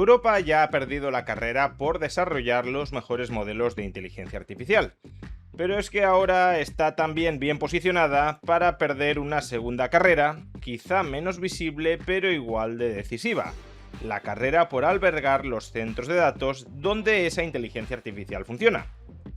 Europa ya ha perdido la carrera por desarrollar los mejores modelos de inteligencia artificial, pero es que ahora está también bien posicionada para perder una segunda carrera, quizá menos visible pero igual de decisiva: la carrera por albergar los centros de datos donde esa inteligencia artificial funciona.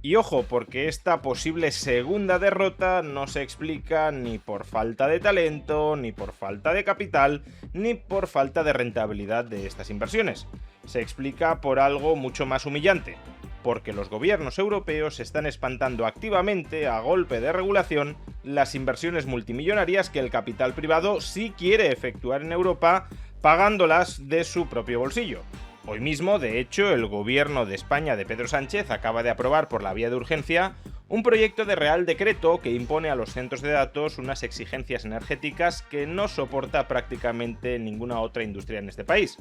Y ojo, porque esta posible segunda derrota no se explica ni por falta de talento, ni por falta de capital, ni por falta de rentabilidad de estas inversiones. Se explica por algo mucho más humillante: porque los gobiernos europeos están espantando activamente, a golpe de regulación, las inversiones multimillonarias que el capital privado sí quiere efectuar en Europa, pagándolas de su propio bolsillo. Hoy mismo, de hecho, el gobierno de España de Pedro Sánchez acaba de aprobar por la vía de urgencia un proyecto de Real Decreto que impone a los centros de datos unas exigencias energéticas que no soporta prácticamente ninguna otra industria en este país.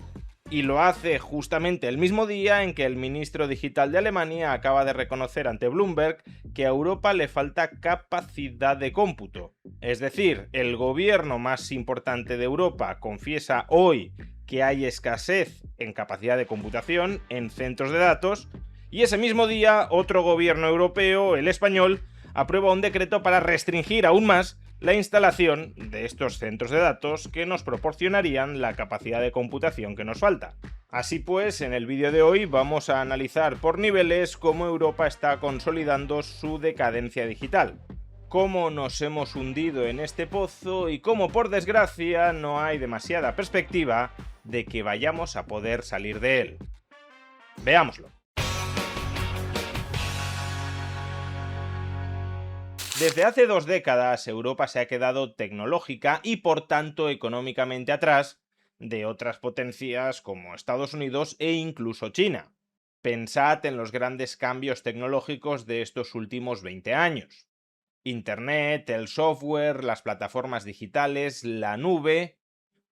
Y lo hace justamente el mismo día en que el ministro digital de Alemania acaba de reconocer ante Bloomberg que a Europa le falta capacidad de cómputo. Es decir, el gobierno más importante de Europa confiesa hoy que hay escasez en capacidad de computación en centros de datos, y ese mismo día otro gobierno europeo, el español, aprueba un decreto para restringir aún más la instalación de estos centros de datos que nos proporcionarían la capacidad de computación que nos falta. Así pues, en el vídeo de hoy vamos a analizar por niveles cómo Europa está consolidando su decadencia digital, cómo nos hemos hundido en este pozo y cómo, por desgracia, no hay demasiada perspectiva de que vayamos a poder salir de él. Veámoslo. Desde hace 2 décadas, Europa se ha quedado tecnológica y por tanto económicamente atrás de otras potencias como Estados Unidos e incluso China. Pensad en los grandes cambios tecnológicos de estos últimos 20 años. Internet, el software, las plataformas digitales, la nube.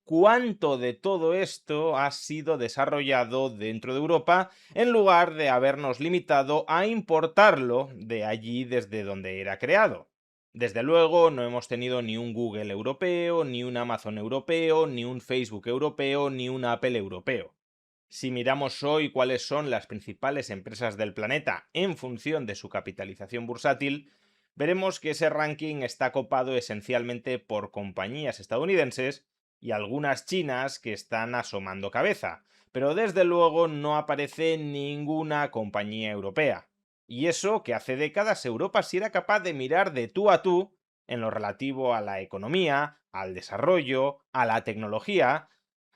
¿Cuánto de todo esto ha sido desarrollado dentro de Europa en lugar de habernos limitado a importarlo de allí desde donde era creado? Desde luego no hemos tenido ni un Google europeo, ni un Amazon europeo, ni un Facebook europeo, ni un Apple europeo. Si miramos hoy cuáles son las principales empresas del planeta en función de su capitalización bursátil, veremos que ese ranking está copado esencialmente por compañías estadounidenses y algunas chinas que están asomando cabeza, pero desde luego no aparece ninguna compañía europea. Y eso que hace décadas Europa sí era capaz de mirar de tú a tú en lo relativo a la economía, al desarrollo, a la tecnología,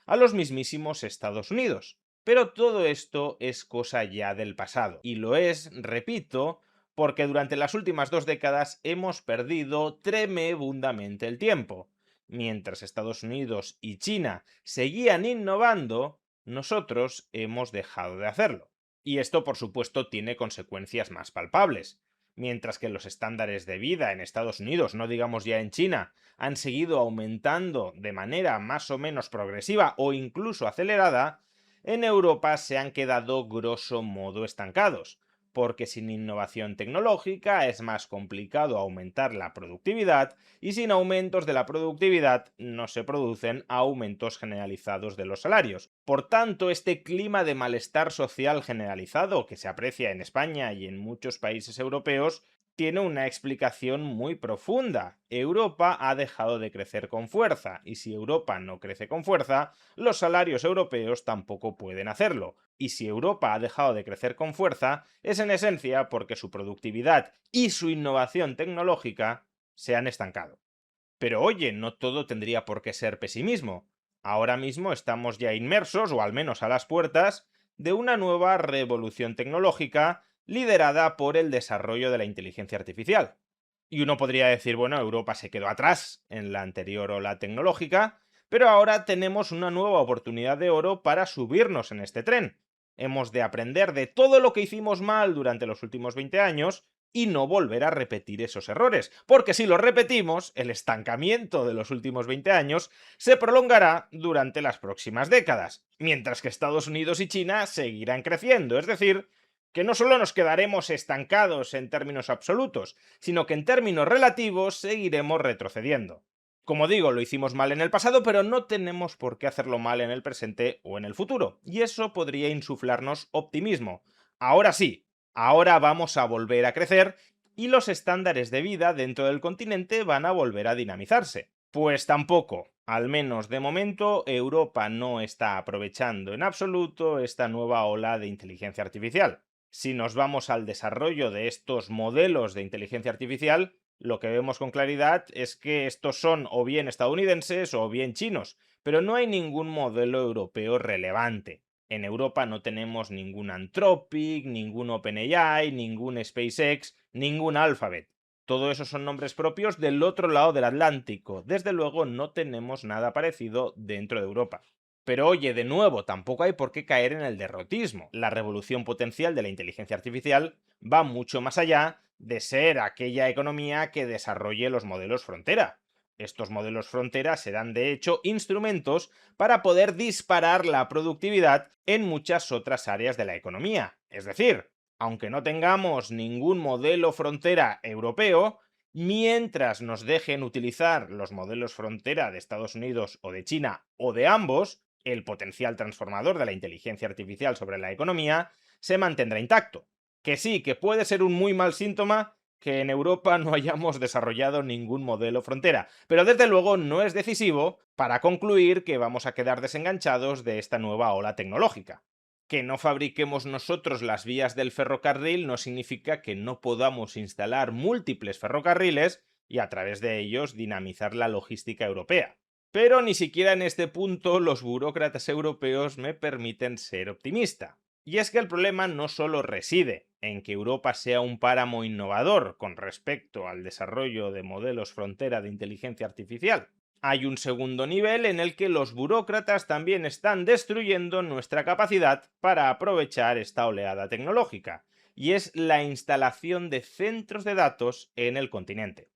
a los mismísimos Estados Unidos. Pero todo esto es cosa ya del pasado. Y lo es, repito, porque durante las últimas 2 décadas hemos perdido tremendamente el tiempo. Mientras Estados Unidos y China seguían innovando, nosotros hemos dejado de hacerlo. Y esto, por supuesto, tiene consecuencias más palpables. Mientras que los estándares de vida en Estados Unidos, no digamos ya en China, han seguido aumentando de manera más o menos progresiva o incluso acelerada, en Europa se han quedado grosso modo estancados, porque sin innovación tecnológica es más complicado aumentar la productividad y sin aumentos de la productividad no se producen aumentos generalizados de los salarios. Por tanto, este clima de malestar social generalizado que se aprecia en España y en muchos países europeos tiene una explicación muy profunda. Europa ha dejado de crecer con fuerza, y si Europa no crece con fuerza, los salarios europeos tampoco pueden hacerlo. Y si Europa ha dejado de crecer con fuerza, es en esencia porque su productividad y su innovación tecnológica se han estancado. Pero oye, no todo tendría por qué ser pesimismo. Ahora mismo estamos ya inmersos, o al menos a las puertas, de una nueva revolución tecnológica liderada por el desarrollo de la inteligencia artificial. Y uno podría decir, bueno, Europa se quedó atrás en la anterior ola tecnológica, pero ahora tenemos una nueva oportunidad de oro para subirnos en este tren. Hemos de aprender de todo lo que hicimos mal durante los últimos 20 años y no volver a repetir esos errores, porque si los repetimos, el estancamiento de los últimos 20 años se prolongará durante las próximas décadas, mientras que Estados Unidos y China seguirán creciendo, es decir, que no solo nos quedaremos estancados en términos absolutos, sino que en términos relativos seguiremos retrocediendo. Como digo, lo hicimos mal en el pasado, pero no tenemos por qué hacerlo mal en el presente o en el futuro, y eso podría insuflarnos optimismo. Ahora sí, ahora vamos a volver a crecer y los estándares de vida dentro del continente van a volver a dinamizarse. Pues tampoco, al menos de momento, Europa no está aprovechando en absoluto esta nueva ola de inteligencia artificial. Si nos vamos al desarrollo de estos modelos de inteligencia artificial, lo que vemos con claridad es que estos son o bien estadounidenses o bien chinos, pero no hay ningún modelo europeo relevante. En Europa no tenemos ningún Anthropic, ningún OpenAI, ningún SpaceX, ningún Alphabet. Todo eso son nombres propios del otro lado del Atlántico. Desde luego no tenemos nada parecido dentro de Europa. Pero oye, de nuevo, tampoco hay por qué caer en el derrotismo. La revolución potencial de la inteligencia artificial va mucho más allá de ser aquella economía que desarrolle los modelos frontera. Estos modelos frontera serán de hecho instrumentos para poder disparar la productividad en muchas otras áreas de la economía. Es decir, aunque no tengamos ningún modelo frontera europeo, mientras nos dejen utilizar los modelos frontera de Estados Unidos o de China o de ambos, el potencial transformador de la inteligencia artificial sobre la economía se mantendrá intacto. Que sí, que puede ser un muy mal síntoma que en Europa no hayamos desarrollado ningún modelo frontera, pero desde luego no es decisivo para concluir que vamos a quedar desenganchados de esta nueva ola tecnológica. Que no fabriquemos nosotros las vías del ferrocarril no significa que no podamos instalar múltiples ferrocarriles y a través de ellos dinamizar la logística europea. Pero ni siquiera en este punto los burócratas europeos me permiten ser optimista. Y es que el problema no solo reside en que Europa sea un páramo innovador con respecto al desarrollo de modelos frontera de inteligencia artificial. Hay un segundo nivel en el que los burócratas también están destruyendo nuestra capacidad para aprovechar esta oleada tecnológica, y es la instalación de centros de datos en el continente.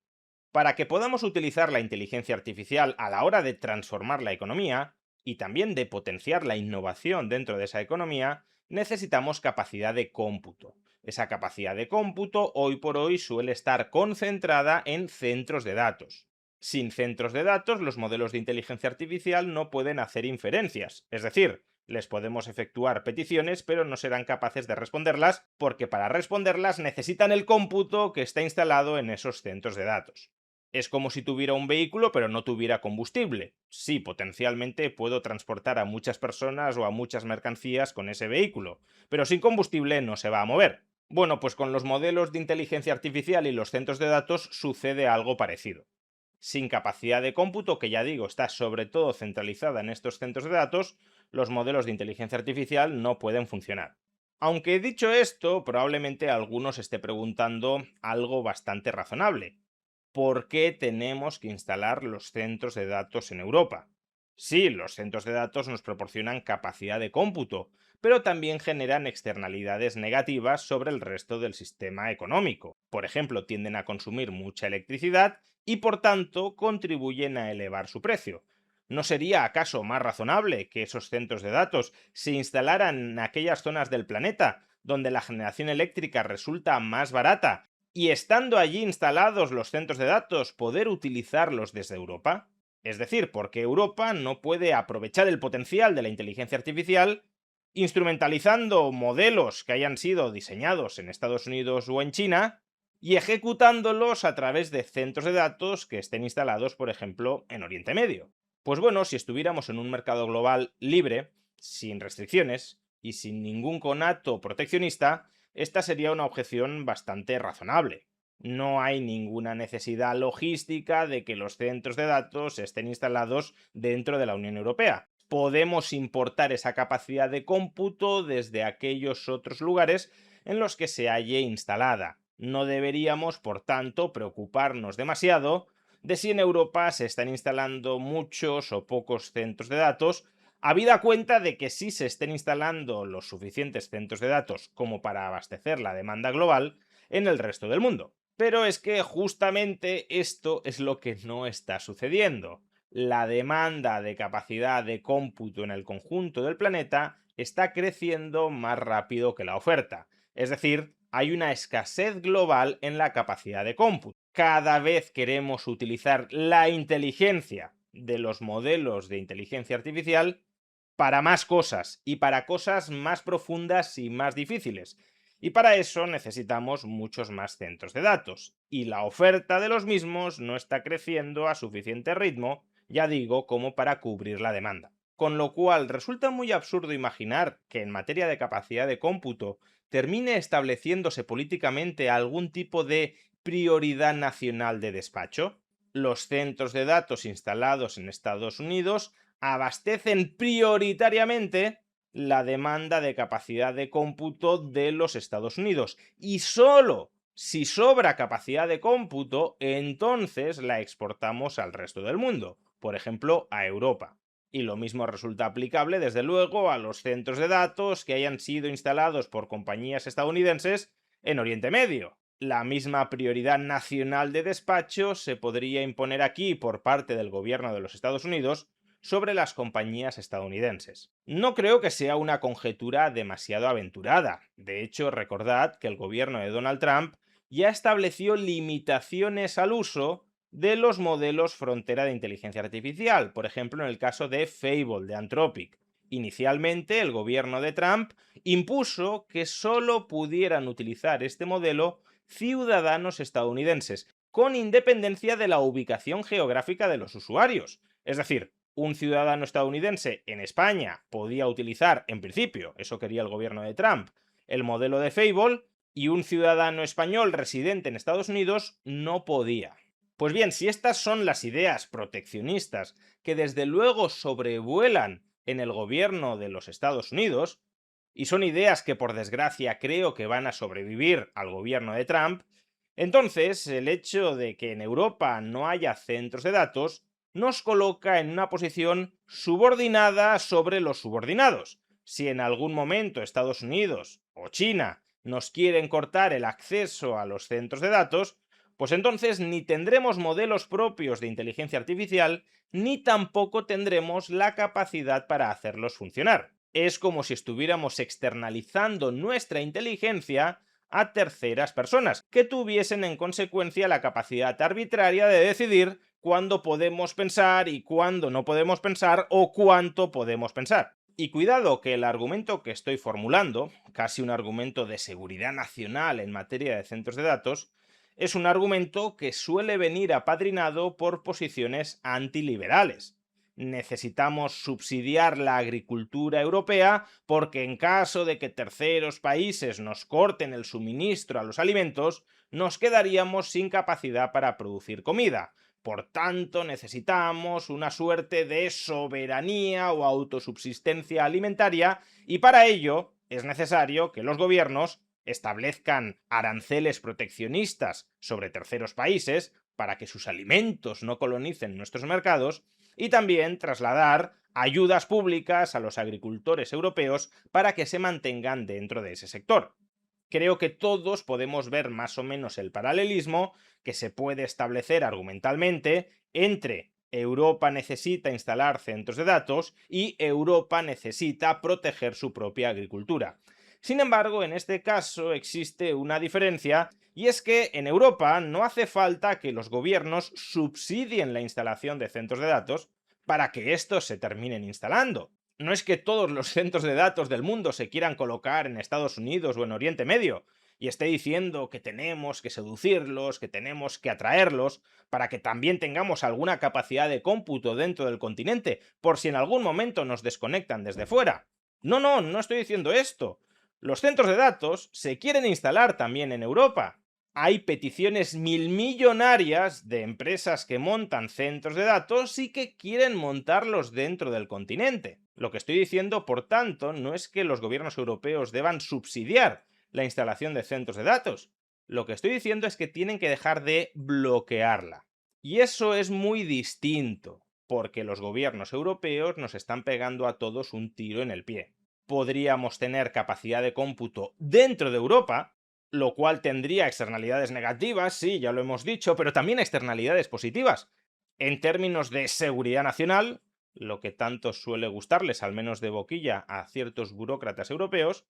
Para que podamos utilizar la inteligencia artificial a la hora de transformar la economía y también de potenciar la innovación dentro de esa economía, necesitamos capacidad de cómputo. Esa capacidad de cómputo hoy por hoy suele estar concentrada en centros de datos. Sin centros de datos, los modelos de inteligencia artificial no pueden hacer inferencias, es decir, les podemos efectuar peticiones, pero no serán capaces de responderlas porque para responderlas necesitan el cómputo que está instalado en esos centros de datos. Es como si tuviera un vehículo pero no tuviera combustible. Sí, potencialmente puedo transportar a muchas personas o a muchas mercancías con ese vehículo, pero sin combustible no se va a mover. Bueno, pues con los modelos de inteligencia artificial y los centros de datos sucede algo parecido. Sin capacidad de cómputo, que ya digo está sobre todo centralizada en estos centros de datos, los modelos de inteligencia artificial no pueden funcionar. Aunque dicho esto, probablemente algunos esté preguntando algo bastante razonable. ¿Por qué tenemos que instalar los centros de datos en Europa? Sí, los centros de datos nos proporcionan capacidad de cómputo, pero también generan externalidades negativas sobre el resto del sistema económico. Por ejemplo, tienden a consumir mucha electricidad y por tanto contribuyen a elevar su precio. ¿No sería acaso más razonable que esos centros de datos se instalaran en aquellas zonas del planeta donde la generación eléctrica resulta más barata y estando allí instalados los centros de datos poder utilizarlos desde Europa? Es decir, porque Europa no puede aprovechar el potencial de la inteligencia artificial instrumentalizando modelos que hayan sido diseñados en Estados Unidos o en China y ejecutándolos a través de centros de datos que estén instalados, por ejemplo, en Oriente Medio. Pues bueno, si estuviéramos en un mercado global libre, sin restricciones y sin ningún conato proteccionista, esta sería una objeción bastante razonable. No hay ninguna necesidad logística de que los centros de datos estén instalados dentro de la Unión Europea. Podemos importar esa capacidad de cómputo desde aquellos otros lugares en los que se halle instalada. No deberíamos, por tanto, preocuparnos demasiado de si en Europa se están instalando muchos o pocos centros de datos, habida cuenta de que sí se estén instalando los suficientes centros de datos como para abastecer la demanda global en el resto del mundo. Pero es que justamente esto es lo que no está sucediendo. La demanda de capacidad de cómputo en el conjunto del planeta está creciendo más rápido que la oferta. Es decir, hay una escasez global en la capacidad de cómputo. Cada vez queremos utilizar la inteligencia de los modelos de inteligencia artificial para más cosas y para cosas más profundas y más difíciles. Y para eso necesitamos muchos más centros de datos. Y la oferta de los mismos no está creciendo a suficiente ritmo, ya digo, como para cubrir la demanda. Con lo cual resulta muy absurdo imaginar que en materia de capacidad de cómputo termine estableciéndose políticamente algún tipo de prioridad nacional de despacho. Los centros de datos instalados en Estados Unidos abastecen prioritariamente la demanda de capacidad de cómputo de los Estados Unidos. Y solo si sobra capacidad de cómputo, entonces la exportamos al resto del mundo, por ejemplo, a Europa. Y lo mismo resulta aplicable, desde luego, a los centros de datos que hayan sido instalados por compañías estadounidenses en Oriente Medio. La misma prioridad nacional de despacho se podría imponer aquí por parte del gobierno de los Estados Unidos sobre las compañías estadounidenses. No creo que sea una conjetura demasiado aventurada. De hecho, recordad que el gobierno de Donald Trump ya estableció limitaciones al uso de los modelos frontera de inteligencia artificial, por ejemplo en el caso de Fable, de Anthropic. Inicialmente, el gobierno de Trump impuso que solo pudieran utilizar este modelo ciudadanos estadounidenses, con independencia de la ubicación geográfica de los usuarios. Es decir, un ciudadano estadounidense en España podía utilizar, en principio, eso quería el gobierno de Trump, el modelo de Fable, y un ciudadano español residente en Estados Unidos no podía. Pues bien, si estas son las ideas proteccionistas que desde luego sobrevuelan en el gobierno de los Estados Unidos, y son ideas que por desgracia creo que van a sobrevivir al gobierno de Trump, entonces el hecho de que en Europa no haya centros de datos nos coloca en una posición subordinada sobre los subordinados. Si en algún momento Estados Unidos o China nos quieren cortar el acceso a los centros de datos, pues entonces ni tendremos modelos propios de inteligencia artificial, ni tampoco tendremos la capacidad para hacerlos funcionar. Es como si estuviéramos externalizando nuestra inteligencia a terceras personas, que tuviesen en consecuencia la capacidad arbitraria de decidir cuándo podemos pensar y cuándo no podemos pensar o cuánto podemos pensar. Y cuidado que el argumento que estoy formulando, casi un argumento de seguridad nacional en materia de centros de datos, es un argumento que suele venir apadrinado por posiciones antiliberales. Necesitamos subsidiar la agricultura europea porque en caso de que terceros países nos corten el suministro a los alimentos, nos quedaríamos sin capacidad para producir comida. Por tanto, necesitamos una suerte de soberanía o autosubsistencia alimentaria y para ello es necesario que los gobiernos establezcan aranceles proteccionistas sobre terceros países para que sus alimentos no colonicen nuestros mercados y también trasladar ayudas públicas a los agricultores europeos para que se mantengan dentro de ese sector. Creo que todos podemos ver más o menos el paralelismo que se puede establecer argumentalmente entre Europa necesita instalar centros de datos y Europa necesita proteger su propia agricultura. Sin embargo, en este caso existe una diferencia y es que en Europa no hace falta que los gobiernos subsidien la instalación de centros de datos para que estos se terminen instalando. No es que todos los centros de datos del mundo se quieran colocar en Estados Unidos o en Oriente Medio y esté diciendo que tenemos que seducirlos, que tenemos que atraerlos, para que también tengamos alguna capacidad de cómputo dentro del continente, por si en algún momento nos desconectan desde fuera. No, no, no estoy diciendo esto. Los centros de datos se quieren instalar también en Europa. Hay peticiones milmillonarias de empresas que montan centros de datos y que quieren montarlos dentro del continente. Lo que estoy diciendo, por tanto, no es que los gobiernos europeos deban subsidiar la instalación de centros de datos. Lo que estoy diciendo es que tienen que dejar de bloquearla. Y eso es muy distinto, porque los gobiernos europeos nos están pegando a todos un tiro en el pie. Podríamos tener capacidad de cómputo dentro de Europa, lo cual tendría externalidades negativas, sí, ya lo hemos dicho, pero también externalidades positivas. En términos de seguridad nacional, lo que tanto suele gustarles, al menos de boquilla, a ciertos burócratas europeos,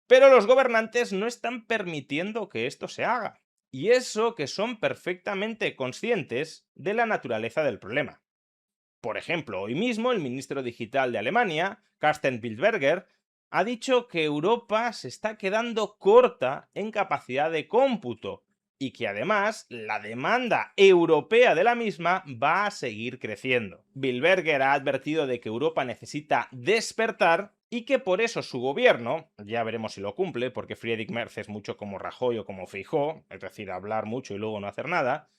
Pero los gobernantes no están permitiendo que esto se haga. Y eso que son perfectamente conscientes de la naturaleza del problema. Por ejemplo, hoy mismo el ministro digital de Alemania, Carsten Wildberger, ha dicho que Europa se está quedando corta en capacidad de cómputo y que además la demanda europea de la misma va a seguir creciendo. Wildberger ha advertido de que Europa necesita despertar y que por eso su gobierno, ya veremos si lo cumple, porque Friedrich Merz es mucho como Rajoy o como Feijóo, es decir, hablar mucho y luego no hacer nada,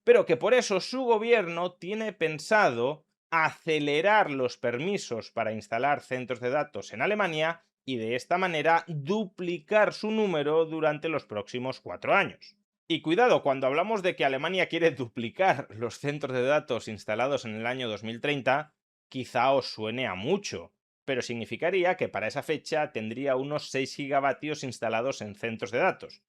pero que por eso su gobierno tiene pensado acelerar los permisos para instalar centros de datos en Alemania y de esta manera duplicar su número durante los próximos 4 años. Y cuidado, cuando hablamos de que Alemania quiere duplicar los centros de datos instalados en el año 2030, quizá os suene a mucho, pero significaría que para esa fecha tendría unos 6 gigavatios instalados en centros de datos.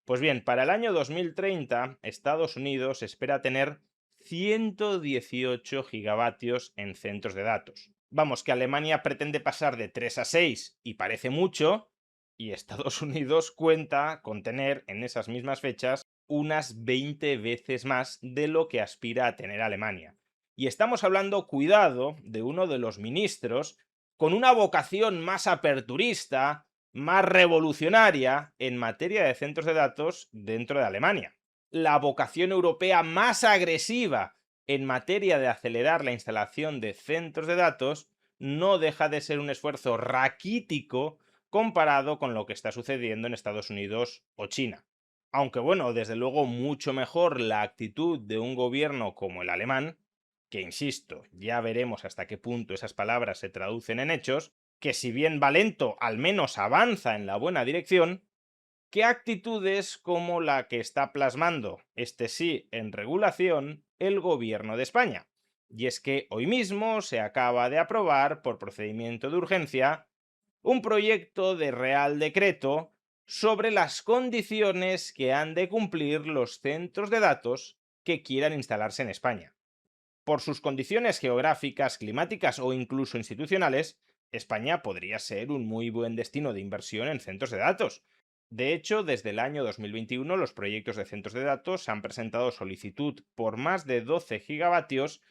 Pues bien, para el año 2030, Estados Unidos espera tener 118 gigavatios en centros de datos. Vamos, que Alemania pretende pasar de 3 a 6 y parece mucho, y Estados Unidos cuenta con tener en esas mismas fechas unas 20 veces más de lo que aspira a tener Alemania. Y estamos hablando, cuidado, de uno de los ministros con una vocación más aperturista, más revolucionaria en materia de centros de datos dentro de Alemania. La vocación europea más agresiva en materia de acelerar la instalación de centros de datos no deja de ser un esfuerzo raquítico comparado con lo que está sucediendo en Estados Unidos o China. Aunque bueno, desde luego mucho mejor la actitud de un gobierno como el alemán, que insisto, ya veremos hasta qué punto esas palabras se traducen en hechos, que si bien va lento, al menos avanza en la buena dirección, que actitudes como la que está plasmando, este sí, en regulación, el gobierno de España. Y es que hoy mismo se acaba de aprobar, por procedimiento de urgencia, un proyecto de Real Decreto sobre las condiciones que han de cumplir los centros de datos que quieran instalarse en España. Por sus condiciones geográficas, climáticas o incluso institucionales, España podría ser un muy buen destino de inversión en centros de datos. De hecho, desde el año 2021 los proyectos de centros de datos han presentado solicitud por más de 12 gigavatios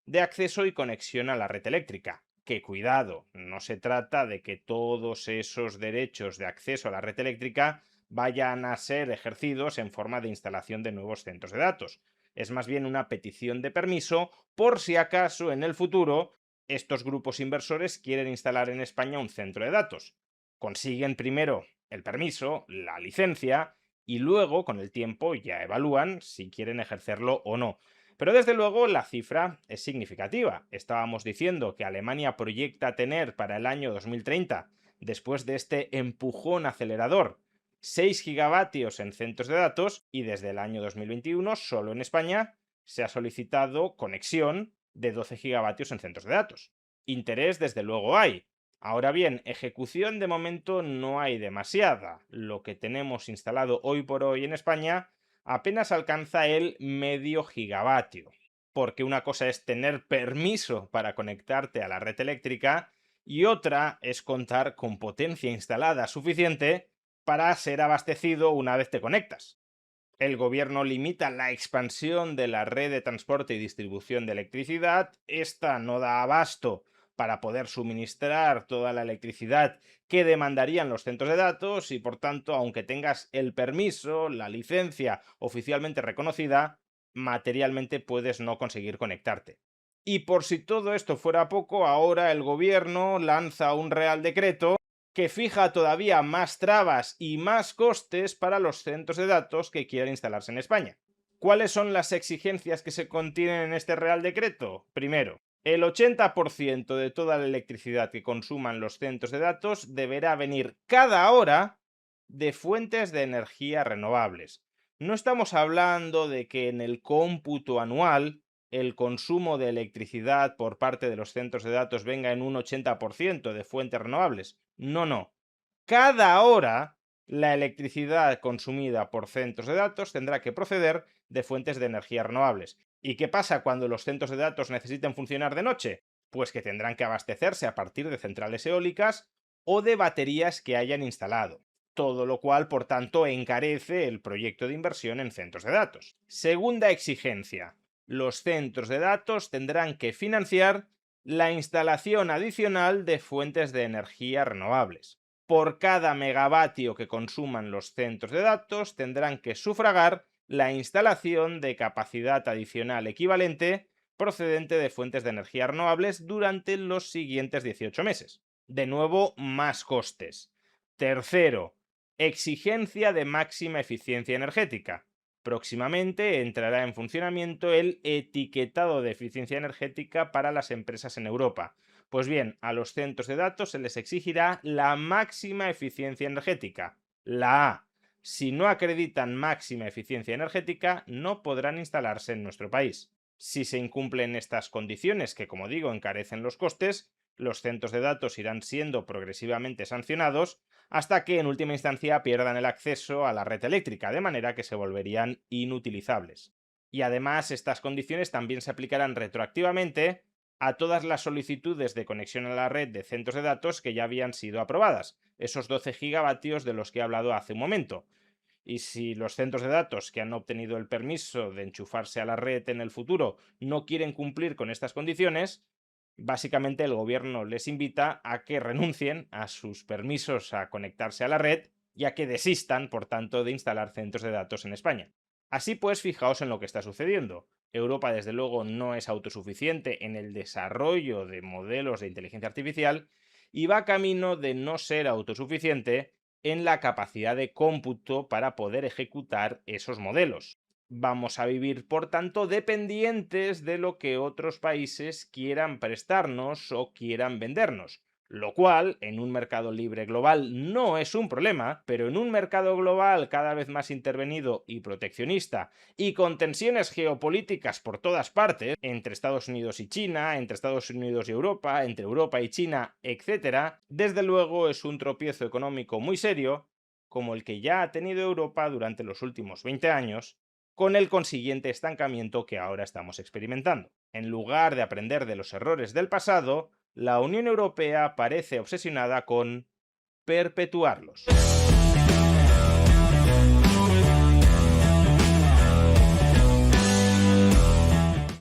de acceso y conexión a la red eléctrica. Que cuidado, no se trata de que todos esos derechos de acceso a la red eléctrica vayan a ser ejercidos en forma de instalación de nuevos centros de datos. Es más bien una petición de permiso por si acaso en el futuro estos grupos inversores quieren instalar en España un centro de datos. Consiguen primero el permiso, la licencia, y luego, con el tiempo, ya evalúan si quieren ejercerlo o no. Pero desde luego la cifra es significativa. Estábamos diciendo que Alemania proyecta tener para el año 2030, después de este empujón acelerador, 6 gigavatios en centros de datos y desde el año 2021, solo en España, se ha solicitado conexión de 12 gigavatios en centros de datos. Interés desde luego hay. Ahora bien, ejecución de momento no hay demasiada. Lo que tenemos instalado hoy por hoy en España apenas alcanza el medio gigavatio. Porque una cosa es tener permiso para conectarte a la red eléctrica y otra es contar con potencia instalada suficiente para ser abastecido una vez te conectas. El gobierno limita la expansión de la red de transporte y distribución de electricidad. Esta no da abasto para poder suministrar toda la electricidad que demandarían los centros de datos y, por tanto, aunque tengas el permiso, la licencia oficialmente reconocida, materialmente puedes no conseguir conectarte. Y por si todo esto fuera poco, ahora el gobierno lanza un real decreto que fija todavía más trabas y más costes para los centros de datos que quieran instalarse en España. ¿Cuáles son las exigencias que se contienen en este Real Decreto? Primero, el 80% de toda la electricidad que consuman los centros de datos deberá venir cada hora de fuentes de energía renovables. No estamos hablando de que en el cómputo anual el consumo de electricidad por parte de los centros de datos venga en un 80% de fuentes renovables. No, no. Cada hora la electricidad consumida por centros de datos tendrá que proceder de fuentes de energía renovables. ¿Y qué pasa cuando los centros de datos necesiten funcionar de noche? Pues que tendrán que abastecerse a partir de centrales eólicas o de baterías que hayan instalado, todo lo cual, por tanto, encarece el proyecto de inversión en centros de datos. Segunda exigencia: los centros de datos tendrán que financiar la instalación adicional de fuentes de energía renovables. Por cada megavatio que consuman los centros de datos, tendrán que sufragar la instalación de capacidad adicional equivalente procedente de fuentes de energía renovables durante los siguientes 18 meses. De nuevo, más costes. Tercero, exigencia de máxima eficiencia energética. Próximamente entrará en funcionamiento el etiquetado de eficiencia energética para las empresas en Europa. Pues bien, a los centros de datos se les exigirá la máxima eficiencia energética, la A. Si no acreditan máxima eficiencia energética, no podrán instalarse en nuestro país. Si se incumplen estas condiciones, que como digo encarecen los costes, los centros de datos irán siendo progresivamente sancionados hasta que en última instancia pierdan el acceso a la red eléctrica, de manera que se volverían inutilizables. Y además, estas condiciones también se aplicarán retroactivamente a todas las solicitudes de conexión a la red de centros de datos que ya habían sido aprobadas, esos 12 gigavatios de los que he hablado hace un momento. Y si los centros de datos que han obtenido el permiso de enchufarse a la red en el futuro no quieren cumplir con estas condiciones, básicamente el gobierno les invita a que renuncien a sus permisos a conectarse a la red y a que desistan, por tanto, de instalar centros de datos en España. Así pues, fijaos en lo que está sucediendo. Europa, desde luego, no es autosuficiente en el desarrollo de modelos de inteligencia artificial y va camino de no ser autosuficiente en la capacidad de cómputo para poder ejecutar esos modelos. Vamos a vivir, por tanto, dependientes de lo que otros países quieran prestarnos o quieran vendernos. Lo cual, en un mercado libre global, no es un problema, pero en un mercado global cada vez más intervenido y proteccionista, y con tensiones geopolíticas por todas partes, entre Estados Unidos y China, entre Estados Unidos y Europa, entre Europa y China, etc., desde luego es un tropiezo económico muy serio, como el que ya ha tenido Europa durante los últimos 20 años, con el consiguiente estancamiento que ahora estamos experimentando. En lugar de aprender de los errores del pasado, la Unión Europea parece obsesionada con perpetuarlos.